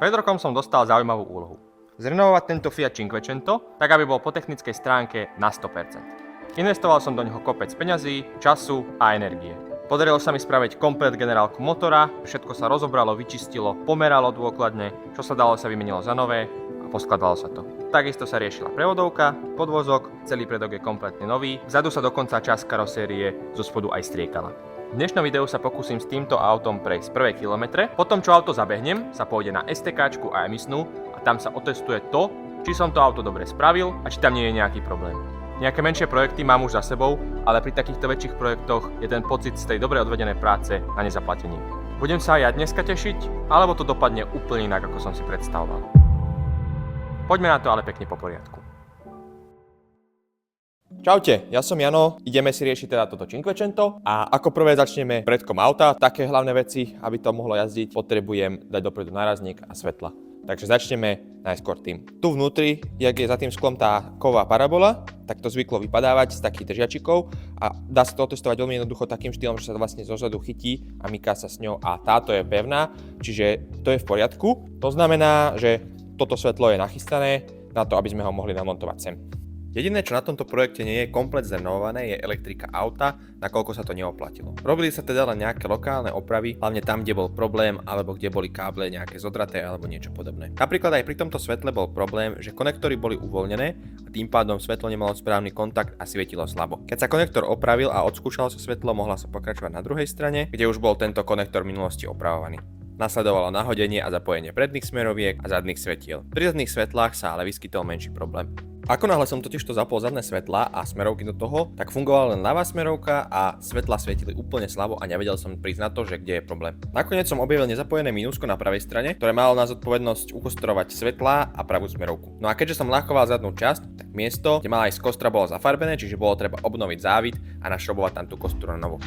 Pred rokom som dostal zaujímavú úlohu. Zrenovovať tento Fiat Cinquecento, tak aby bol po technickej stránke na 100%. Investoval som do neho kopec peňazí, času a energie. Podarilo sa mi spraviť komplet generálku motora, všetko sa rozobralo, vyčistilo, pomeralo dôkladne, čo sa dalo sa vymenilo za nové a poskladalo sa to. Takisto sa riešila prevodovka, podvozok, celý predok je kompletne nový, vzadu sa dokonca časť karosérie zo spodu aj striekala. V dnešnom videu sa pokúsim s týmto autom prejsť prvé kilometre, potom čo auto zabehnem, sa pôjde na STKčku a emisnú a tam sa otestuje to, či som to auto dobre spravil a či tam nie je nejaký problém. Nejaké menšie projekty mám už za sebou, ale pri takýchto väčších projektoch je ten pocit z tej dobre odvedenej práce na nezaplatení. Budem sa aj ja dneska tešiť, alebo to dopadne úplne inak, ako som si predstavoval. Poďme na to ale pekne po poriadku. Čaute, ja som Jano, ideme si riešiť teda toto Cinquecento a ako prvé začneme predkom auta. Také hlavné veci, aby to mohlo jazdiť, potrebujem dať dopredu nárazník a svetla. Takže začneme najskôr tým. Tu vnútri, jak je za tým sklom tá kovová parabola, tak to zvyklo vypadávať z takých držiačikov a dá sa to otestovať veľmi jednoducho takým štýlom, že sa vlastne zozadu chytí a myká sa s ňou a táto je pevná, čiže to je v poriadku. To znamená, že toto svetlo je nachystané na to, aby sme ho mohli namontovať sem. Jediné, čo na tomto projekte nie je komplet zrenovované, je elektrika auta, nakoľko sa to neoplatilo. Robili sa teda len nejaké lokálne opravy, hlavne tam, kde bol problém, alebo kde boli káble nejaké zodraté alebo niečo podobné. Napríklad aj pri tomto svetle bol problém, že konektory boli uvoľnené a tým pádom svetlo nemalo správny kontakt a svietilo slabo. Keď sa konektor opravil a odskúšalo sa svetlo, mohla sa pokračovať na druhej strane, kde už bol tento konektor v minulosti opravovaný. Nasledovalo nahodenie a zapojenie predných smeroviek a zadných svetiel. Pri zadných svetlách sa ale vyskytol menší problém. Ako náhle som totižto zapol zadné svetlá a smerovky do toho, tak fungovala len ľavá smerovka a svetla svietili úplne slabo a nevedel som prísť na to, že kde je problém. Nakoniec som objavil nezapojené minúsko na pravej strane, ktoré malo na zodpovednosť ukostrovať svetlá a pravú smerovku. No a keďže som ľahkoval zadnú časť, tak miesto, kde mala aj z kostra, bolo zafarbené, čiže bolo treba obnoviť závit a našrobovať tam tú kostru na novo.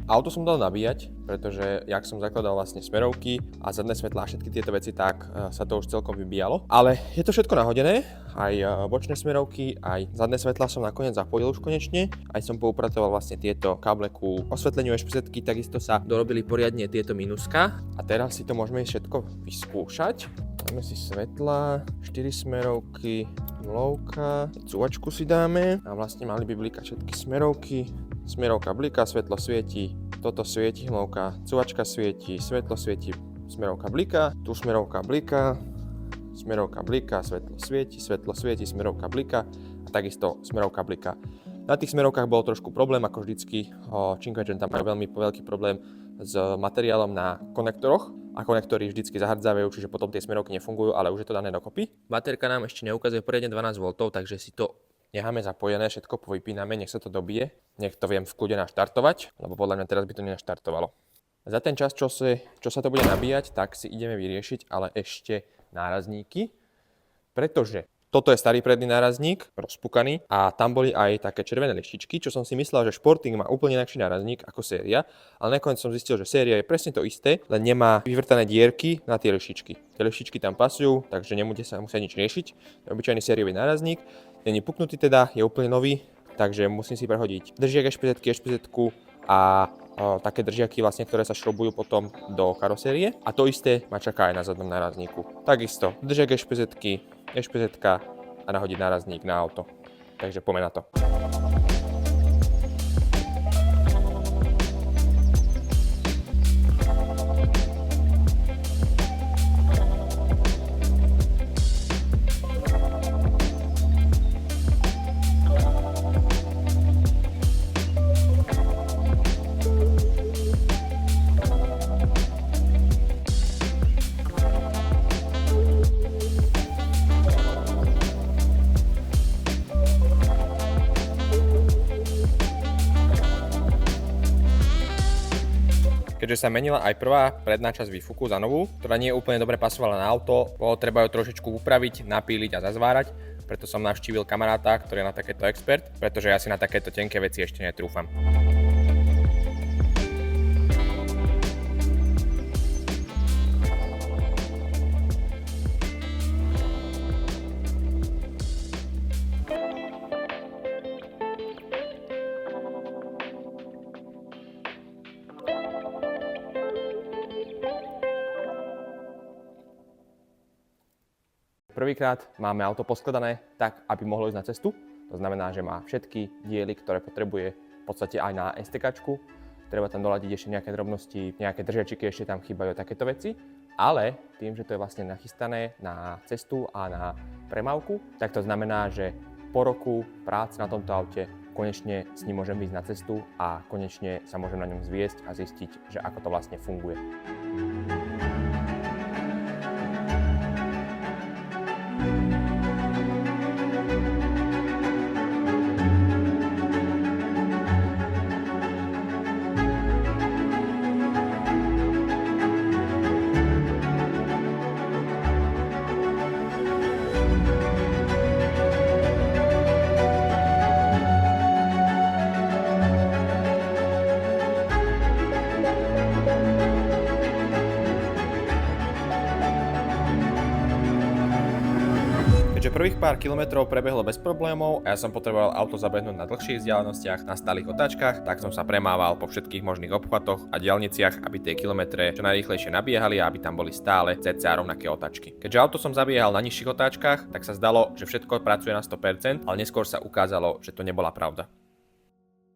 Auto som dal nabíjať, pretože jak som zakladal vlastne smerovky a zadné svetlá a všetky tieto veci, tak sa to už celkom vybíjalo. Ale je to všetko nahodené, aj bočné smerovky, aj zadné svetlá som nakoniec zapojil už konečne. Aj som poupratoval vlastne tieto káble ku osvetleniu ešpezetky, takisto sa dorobili poriadne tieto minuska. A teraz si to môžeme všetko vyskúšať. Dáme si svetla, 4 smerovky, mlovka, cúvačku si dáme a vlastne mali by blikať všetky smerovky. Smerovka bliká, svetlo svieti, toto svieti hmlovka, cúvačka svieti, svetlo svieti, smerovka bliká, tu smerovka bliká, smerovka bliká, svetlo svieti, smerovka bliká a takisto smerovka bliká. Na tých smerovkách bol trošku problém, ako vždycky. Cinquecento má veľmi veľký problém s materiálom na konektoroch a konektory vždycky zahrdzajú, čiže potom tie smerovky nefungujú, ale už je to dané dokopy. Baterka nám ešte neukazuje poriadne 12 V, takže si to necháme zapojené, všetko povypíname, nech sa to dobije, nech to viem v kľude naštartovať, lebo podľa mňa teraz by to nenaštartovalo. Za ten čas, čo sa to bude nabíjať, tak si ideme vyriešiť ale ešte nárazníky, pretože toto je starý predný nárazník, rozpukaný a tam boli aj také červené lištičky, čo som si myslel, že Sporting má úplne inakší nárazník ako séria, ale nakoniec som zistil, že séria je presne to isté, len nemá vyvrtané dierky na tie lištičky. Tie lištičky tam pasujú, takže nemusíte sa musieť nič riešiť. Je obyčajný sériový nárazník, není puknutý teda, je úplne nový, takže musím si prehodiť držiak ešpezetku a také držiaky vlastne, ktoré sa šrobujú potom do karosérie. A to isté ma čaká aj na zadnom nárazníku. Takisto držiak ešpezetka a nahodiť nárazník na auto. Takže poďme na to. Keďže sa menila aj prvá predná časť výfuku za novú, ktorá nie úplne dobre pasovala na auto, bolo treba ju trošičku upraviť, napíliť a zazvárať, preto som navštívil kamaráta, ktorý je na takéto expert, pretože ja si na takéto tenké veci ešte netrúfam. Prvýkrát máme auto poskladané tak, aby mohlo ísť na cestu. To znamená, že má všetky diely, ktoré potrebuje v podstate aj na STKčku. Treba tam doladiť ešte nejaké drobnosti, nejaké držiačiky, ešte tam chýbajú takéto veci. Ale tým, že to je vlastne nachystané na cestu a na premávku, tak to znamená, že po roku práce na tomto aute konečne s ním môžem ísť na cestu a konečne sa môžem na ňom zviesť a zistiť, že ako to vlastne funguje. Keďže prvých pár kilometrov prebehlo bez problémov a ja som potreboval auto zabehnúť na dlhších vzdialenostiach na stálych otáčkach, tak som sa premával po všetkých možných obchvatoch a diaľniciach, aby tie kilometre čo najrýchlejšie nabiehali a aby tam boli stále cca rovnaké otáčky. Keďže auto som zabiehal na nižších otáčkach, tak sa zdalo, že všetko pracuje na 100%, ale neskôr sa ukázalo, že to nebola pravda.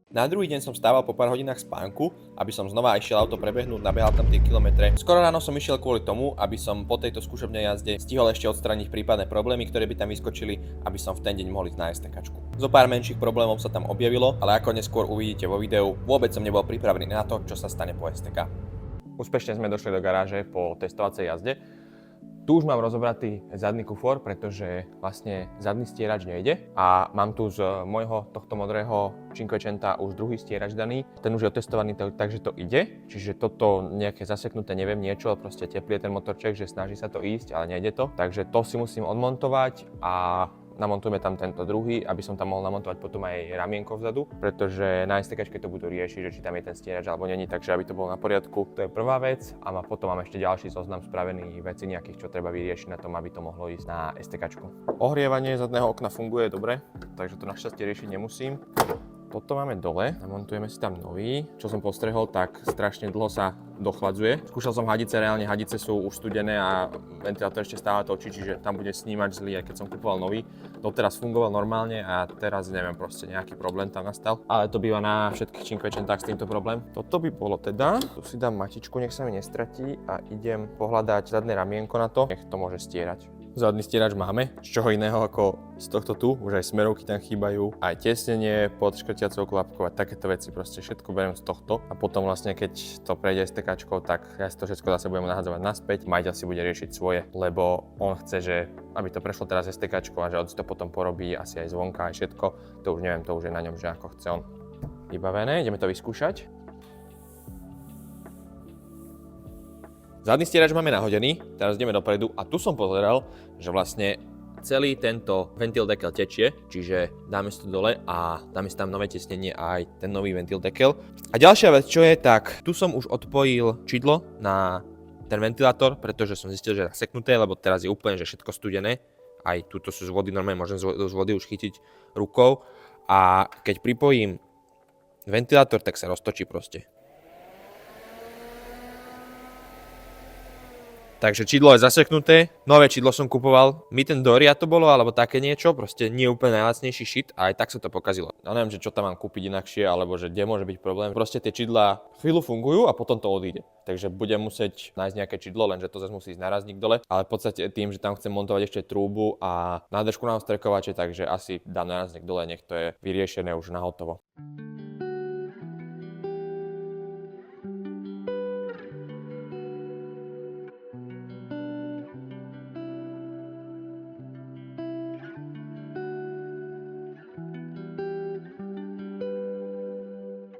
Na druhý deň som stával po pár hodinách spánku, aby som znova išiel auto prebehnúť, nabehal tam tie kilometre. Skoro ráno som išiel kvôli tomu, aby som po tejto skúšobnej jazde stihol ešte odstrániť prípadné problémy, ktoré by tam vyskočili, aby som v ten deň mohol ísť na STKčku. Zo pár menších problémov sa tam objavilo, ale ako neskôr uvidíte vo videu, vôbec som nebol pripravený na to, čo sa stane po STK. Úspešne sme došli do garáže po testovacej jazde. Tu už mám rozobratý zadný kufor, pretože vlastne zadný stierač nejde a mám tu z môjho tohto modrého Cinquecenta už druhý stierač daný. Ten už je otestovaný, takže to ide, čiže toto nejaké zaseknuté, neviem niečo, proste teplý je ten motorček, že snaží sa to ísť, ale nejde to. Takže to si musím odmontovať a namontujeme tam tento druhý, aby som tam mohol namontovať potom aj ramienko vzadu, pretože na STKčke to budú riešiť, že či tam je ten stierač alebo není, takže aby to bolo na poriadku. To je prvá vec a potom mám ešte ďalší zoznam spravených vecí nejakých, čo treba vyriešiť na tom, aby to mohlo ísť na STKčku. Ohrievanie zadného okna funguje dobre, takže to našťastie riešiť nemusím. Toto máme dole, namontujeme si tam nový. Čo som postrehol, tak strašne dlho sa dochladzuje. Skúšal som hadice, reálne hadice sú už studené a ventilátor ešte stále točí, čiže tam bude snímač zlý, aj keď som kupoval nový. Doteraz fungoval normálne a teraz neviem, proste nejaký problém tam nastal. Ale to býva na všetkých Cinquecentách s týmto problém. Toto by bolo teda. Tu si dám matičku, nech sa mi nestratí a idem pohľadať zadné ramienko na to, nech to môže stierať. Zadný stierač máme, z čoho iného ako z tohto tu, už aj smerovky tam chýbajú, aj tesnenie pod škrtiacou klapkou a takéto veci, proste všetko beriem z tohto a potom vlastne keď to prejde STKčkou, tak ja si to všetko zase budem nahadzovať naspäť, majiteľ si bude riešiť svoje, lebo on chce, že aby to prešlo teraz STKčkou a že on si to potom porobí asi aj zvonka, aj všetko, to už neviem, to už je na ňom, že ako chce on. Vybavené, ideme to vyskúšať. Zadný stierač máme nahodený, teraz ideme dopredu a tu som pozeral, že vlastne celý tento ventil dekel tečie, čiže dáme si to dole a dáme si tam nové tesnenie a aj ten nový ventil dekel. A ďalšia vec, čo je, tak tu som už odpojil čidlo na ten ventilátor, pretože som zistil, že je zaseknuté, lebo teraz je úplne že všetko studené. Aj tuto sú z vody, normálne môžem z vody už chytiť rukou a keď pripojím ventilátor, tak sa roztočí proste. Takže čidlo je zaseknuté, nové čidlo som kupoval, Mitten Doria to bolo, alebo také niečo, proste nie úplne najlacnejší shit a aj tak sa to pokazilo. Ja neviem, že čo tam mám kúpiť inakšie, alebo že kde môže byť problém. Proste tie čidlá chvíľu fungujú a potom to odíde. Takže budem musieť nájsť nejaké čidlo, lenže to zase musí ísť narazník dole. Ale v podstate tým, že tam chcem montovať ešte trúbu a nádržku na ostrekovače, takže asi dám narazník dole, nech to je vyriešené už na hotovo.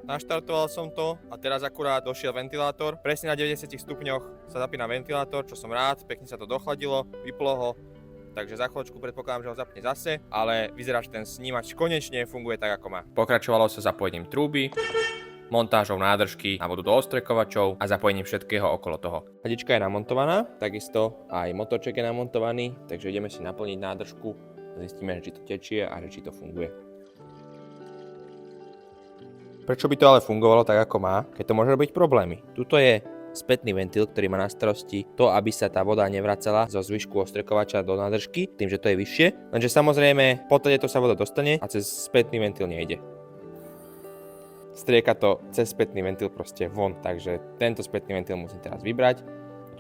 Naštartoval som to a teraz akurát došiel ventilátor. Presne na 90 stupňoch sa zapína ventilátor, čo som rád, pekne sa to dochladilo, vyplo ho. Takže za chvíľočku predpokladám, že ho zapne zase, ale vyzerá, že ten snímač konečne funguje tak, ako má. Pokračovalo sa zapojením trúby, montážou nádržky na vodu do ostrekovačov a zapojením všetkého okolo toho. Hadička je namontovaná, takisto aj motorček je namontovaný, takže ideme si naplniť nádržku, zistíme, či to tečie a či to funguje. Prečo by to ale fungovalo tak, ako má, keď to môže robiť problémy? Tuto je spätný ventil, ktorý má na starosti to, aby sa tá voda nevracala zo zvyšku ostrekovača do nádržky, tým, že to je vyššie. Lenže samozrejme, po to sa voda dostane a cez spätný ventil nejde. Strieka to cez spätný ventil proste von, takže tento spätný ventil musím teraz vybrať,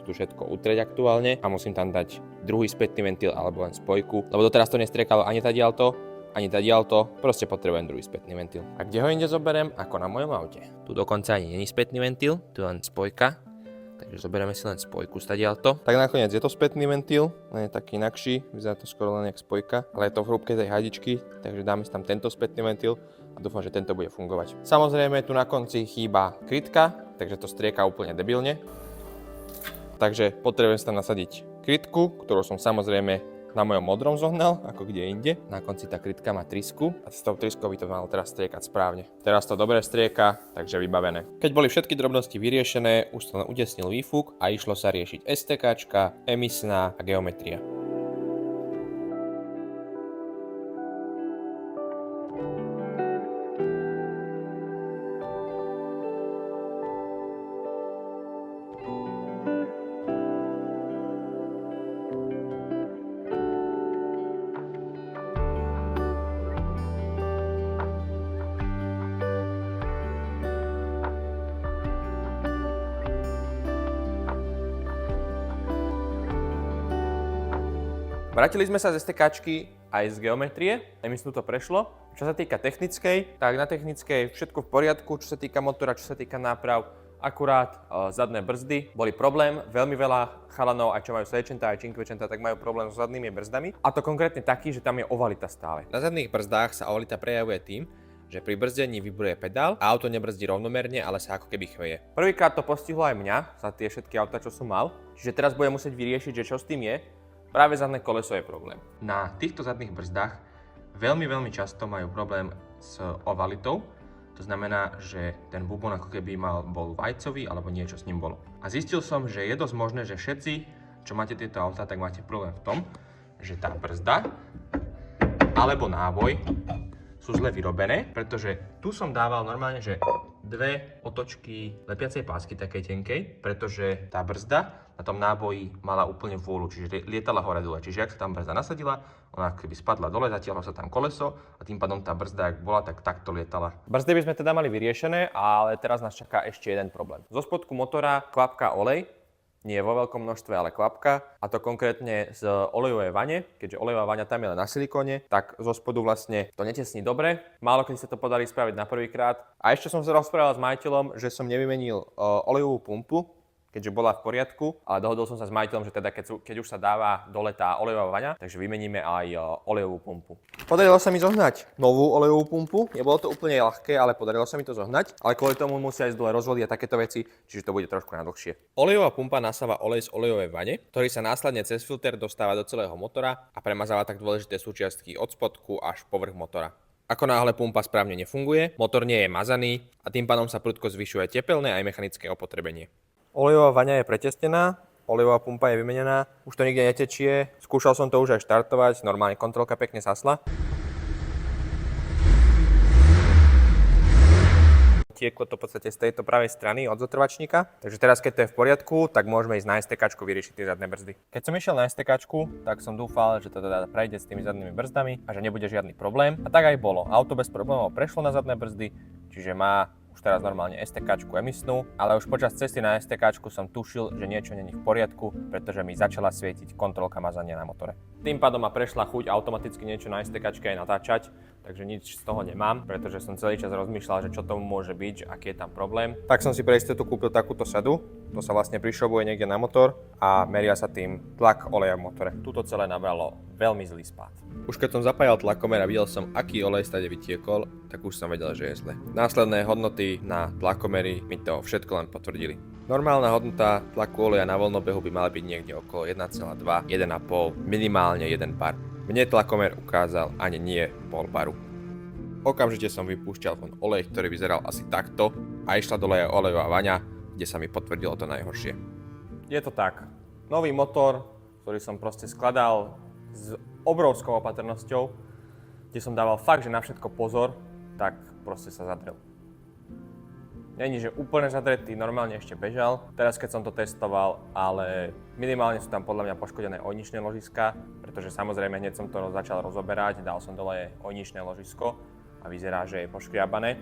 tu všetko utrieť aktuálne a musím tam dať druhý spätný ventil alebo len spojku, lebo doteraz to nestriekalo ani tadiaľto, proste potrebujem druhý spätný ventil. A kde ho inde zoberiem? Ako na mojom aute. Tu dokonca ani není spätný ventil, tu je len spojka, takže zoberieme si len spojku stadiaľto. Tak nakoniec je to spätný ventil, len je taký inakší, vyzerá to skoro len jak spojka, ale je to v hrúbke tej hadičky, takže dáme si tam tento spätný ventil a dúfam, že tento bude fungovať. Samozrejme tu na konci chýba krytka, takže to strieka úplne debilne. Takže potrebujem si tam nasadiť krytku, ktorú som samozrejme na mojom modrom zohnal, ako kde inde. Na konci tá krytka má trysku a s tou tryskou by to malo teraz striekať správne. Teraz to dobre strieka, takže vybavené. Keď boli všetky drobnosti vyriešené, už som len utesnil výfuk a išlo sa riešiť STKčka, emisná a geometria. Vrátili sme sa z STKčky aj z geometrie, emisnú to prešlo. Čo sa týka technickej, tak na technickej všetko v poriadku, čo sa týka motora, čo sa týka náprav, akurát zadné brzdy boli problém. Veľmi veľa chalanov, aj čo majú sedečenta, aj činkvečenta, tak majú problém so zadnými brzdami. A to konkrétne taký, že tam je ovalita stále. Na zadných brzdách sa ovalita prejavuje tým, že pri brzdení vibruje pedál a auto nebrzdí rovnomerne, ale sa ako keby chveje. Prvýkrát to postihlo aj mňa za tie všetky autá, čo som mal, čiže teraz budem musieť vyriešiť, že čo s tým je. Práve zadné koleso je problém. Na týchto zadných brzdách veľmi často majú problém s ovalitou. To znamená, že ten bubon ako keby bol vajcový alebo niečo s ním bolo. A zistil som, že je dosť možné, že všetci, čo máte tieto autá, tak máte problém v tom, že tá brzda alebo náboj sú zle vyrobené, pretože tu som dával normálne, že dve otočky lepiacej pásky takej tenkej, pretože tá brzda na tom náboji mala úplne vôľu, čiže lietala hore dole. Čiže ak sa tam brzda nasadila, ona keby spadla dole, zatiahlo sa tam koleso a tým pádom tá brzda, ak bola, tak takto lietala. Brzdy by sme teda mali vyriešené, ale teraz nás čaká ešte jeden problém. Zo spodku motora kvapka olej, nie vo veľkom množstve, ale kvapka, a to konkrétne z olejovej vane, keďže olejová vaňa tam je len na silikóne, tak zo spodu vlastne to netesní dobre. Málo kedy sa to podarí spraviť na prvýkrát. A ešte som sa rozprával s majiteľom, že som nevymenil olejovú pumpu, keďže bola v poriadku, ale dohodol som sa s majiteľom, že teda keď už sa dáva dole tá olejová vaňa, takže vymeníme aj olejovú pumpu. Podarilo sa mi zohnať novú olejovú pumpu. Nebolo to úplne ľahké, ale podarilo sa mi to zohnať. Ale kvôli tomu musia ísť dole rozvody a takéto veci, čiže to bude trošku na dlhšie. Olejová pumpa nasáva olej z olejovej vane, ktorý sa následne cez filter dostáva do celého motora a premazáva tak dôležité súčiastky od spodku až povrch motora. Ako náhle pumpa správne nefunguje, motor nie je mazaný a tým pádom sa prudko zvyšuje tepelné aj mechanické opotrebenie. Olejová vaňa je pretesnená, olejová pumpa je vymenená, už to nikde netečie, skúšal som to už aj štartovať, normálne kontrolka pekne sasla. Tieklo to v podstate z tejto pravej strany od zotrvačníka, takže teraz keď to je v poriadku, tak môžeme ísť na STKčku vyriešiť tie zadné brzdy. Keď som išiel na STKčku, tak som dúfal, že to teda prejde s tými zadnými brzdami a že nebude žiadny problém. A tak aj bolo. Auto bez problémov prešlo na zadné brzdy, čiže má už teraz normálne STKčku emisnú, ale už počas cesty na STKčku som tušil, že niečo není v poriadku, pretože mi začala svietiť kontrolka mazania na motore. Tým pádom ma prešla chuť automaticky niečo na STKčke aj natáčať, takže nič z toho nemám, pretože som celý čas rozmýšľal, že čo tomu môže byť, aký je tam problém. Tak som si pre istotu kúpil takúto sadu, to sa vlastne prišrobuje niekde na motor a meria sa tým tlak oleja v motore. Tuto celé nabralo veľmi zlý spád. Už keď som zapájal tlakomer a videl som, aký olej stade vytiekol, tak už som vedel, že je zle. Následné hodnoty na tlakomery mi to všetko len potvrdili. Normálna hodnota tlaku oleja na voľnobehu by mala byť niekde okolo 1,2, 1,5, minimálne 1 bar. Mne tlakomer ukázal ani nie pol baru. Okamžite som vypúšťal von olej, ktorý vyzeral asi takto a išla dole aj olejová vaňa, kde sa mi potvrdilo to najhoršie. Je to tak. Nový motor, ktorý som proste skladal s obrovskou opatrnosťou, kde som dával fakt, že na všetko pozor, tak proste sa zadrel. Není, že úplne zadretý, normálne ešte bežal. Teraz keď som to testoval, ale minimálne sú tam podľa mňa poškodené ojničné ložiska, pretože samozrejme hneď som to začal rozoberať, dal som dole ojničné ložisko a vyzerá, že je poškriabané.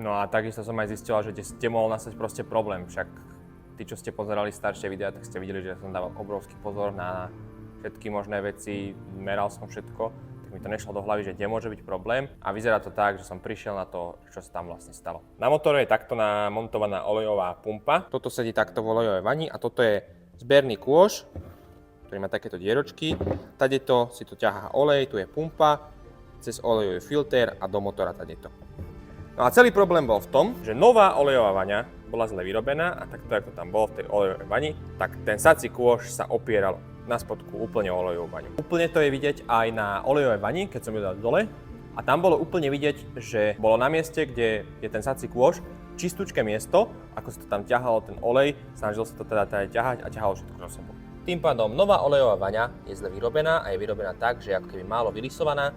No a takisto som aj zistil, že kde mohol nastať proste problém, však tí, čo ste pozerali staršie videá, tak ste videli, že som dával obrovský pozor na všetky možné veci, meral som všetko. Mi to nešlo do hlavy, že kde môže byť problém a vyzerá to tak, že som prišiel na to, čo sa tam vlastne stalo. Na motore je takto namontovaná olejová pumpa. Toto sedí takto v olejovej vani a toto je zberný kôš, ktorý má takéto dieročky. Tadeto si to ťahá olej, tu je pumpa, cez olejový filter a do motora tadeto. No a celý problém bol v tom, že nová olejová vaňa bola zle vyrobená a takto, ako tam bolo v tej olejovej vani, tak ten sací kôš sa opieral na spodku úplne olejovú vaňu. Úplne to je vidieť aj na olejovej vani, keď som ju dal dole. A tam bolo úplne vidieť, že bolo na mieste, kde je ten sací kôš, čistúčke miesto, ako sa to tam ťahalo ten olej, snažil sa to teda ťahať a ťahalo všetko za sebou. Tým pádom nová olejová vaňa je zle vyrobená a je vyrobená tak, že ako keby málo vylisovaná,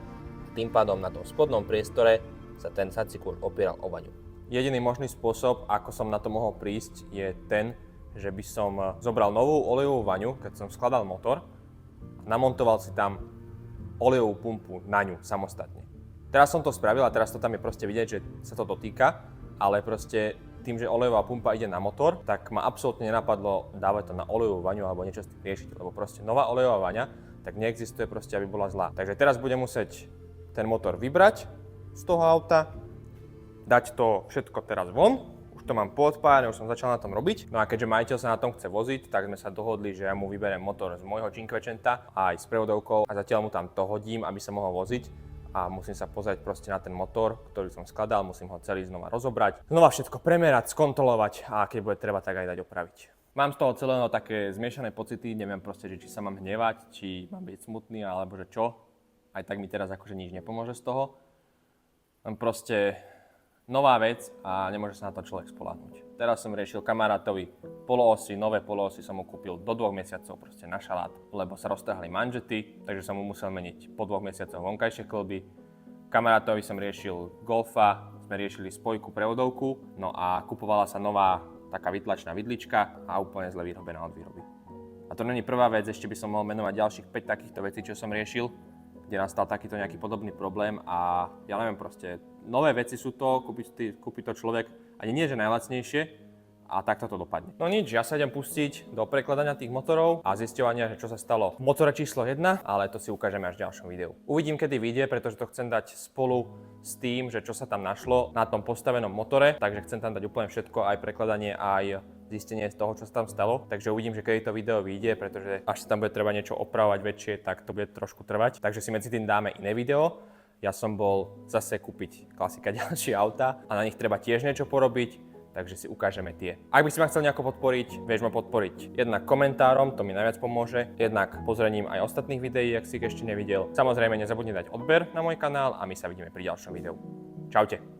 tým pádom na tom spodnom priestore sa ten sací kôš opieral o vaňu. Jediný možný spôsob, ako som na to mohol prísť, je ten, že by som zobral novú olejovú vaňu, keď som skladal motor, a namontoval si tam olejovú pumpu na ňu samostatne. Teraz som to spravil a teraz to tam je proste vidieť, že sa to dotýka, ale proste tým, že olejová pumpa ide na motor, tak ma absolútne nenapadlo dávať to na olejovú vaňu alebo niečo s tým riešiť, lebo proste nová olejová vaňa tak neexistuje proste, aby bola zlá. Takže teraz budem musieť ten motor vybrať z toho auta, dať to všetko teraz von. To mám poodpájane, už som začal na tom robiť. No a keďže majiteľ sa na tom chce voziť, tak sme sa dohodli, že ja mu vyberiem motor z môjho Cinquecenta aj s prevodovkou a zatiaľ mu tam to hodím, aby sa mohol voziť. A musím sa pozrieť proste na ten motor, ktorý som skladal, musím ho celý znova rozobrať, znova všetko premerať, skontrolovať a keď bude treba, tak aj dať opraviť. Mám z toho celého také zmiešané pocity, neviem proste, že či sa mám hnevať, či mám byť smutný, alebo že čo. Aj tak mi teraz akože nič nepomôže z toho. Len proste nová vec a nemôže sa na to človek spoľahnúť. Teraz som riešil kamarátovi poloosy, nové poloosy som mu kúpil do 2 mesiacov proste na šalát, lebo sa roztrhali manžety, takže som mu musel meniť po 2 mesiacoch vonkajšie kĺby. Kamarátovi som riešil Golfa, sme riešili spojku prevodovku, no a kupovala sa nová taká vytlačná vidlička a úplne zle vyrobená od výroby. A to není prvá vec, ešte by som mohol menovať ďalších 5 takýchto vecí, čo som riešil, kde nastal takýto nejaký podobný problém a ja neviem proste, nové veci sú to, kúpi to človek ani nie, že najlacnejšie a takto to dopadne. No nič, ja sa idem pustiť do prekladania tých motorov a zisťovania, že čo sa stalo v motore číslo 1, ale to si ukážeme až v ďalšom videu. Uvidím, kedy vyjde, pretože to chcem dať spolu s tým, že čo sa tam našlo na tom postavenom motore, takže chcem tam dať úplne všetko, aj prekladanie, aj zistenie z toho, čo sa tam stalo. Takže uvidím, že kedy to video vyjde, pretože až sa tam bude treba niečo opravovať väčšie, tak to bude trošku trvať. Takže si medzi tým dáme iné video. Ja som bol zase kúpiť klasika ďalšie auta a na nich treba tiež niečo porobiť, takže si ukážeme tie. Ak by si ma chcel nejako podporiť, vieš ma podporiť jednak komentárom, to mi najviac pomôže, jednak pozrením aj ostatných videí, ak si ich ešte nevidel. Samozrejme nezabudni dať odber na môj kanál a my sa vidíme pri ďalšom videu. Čaute.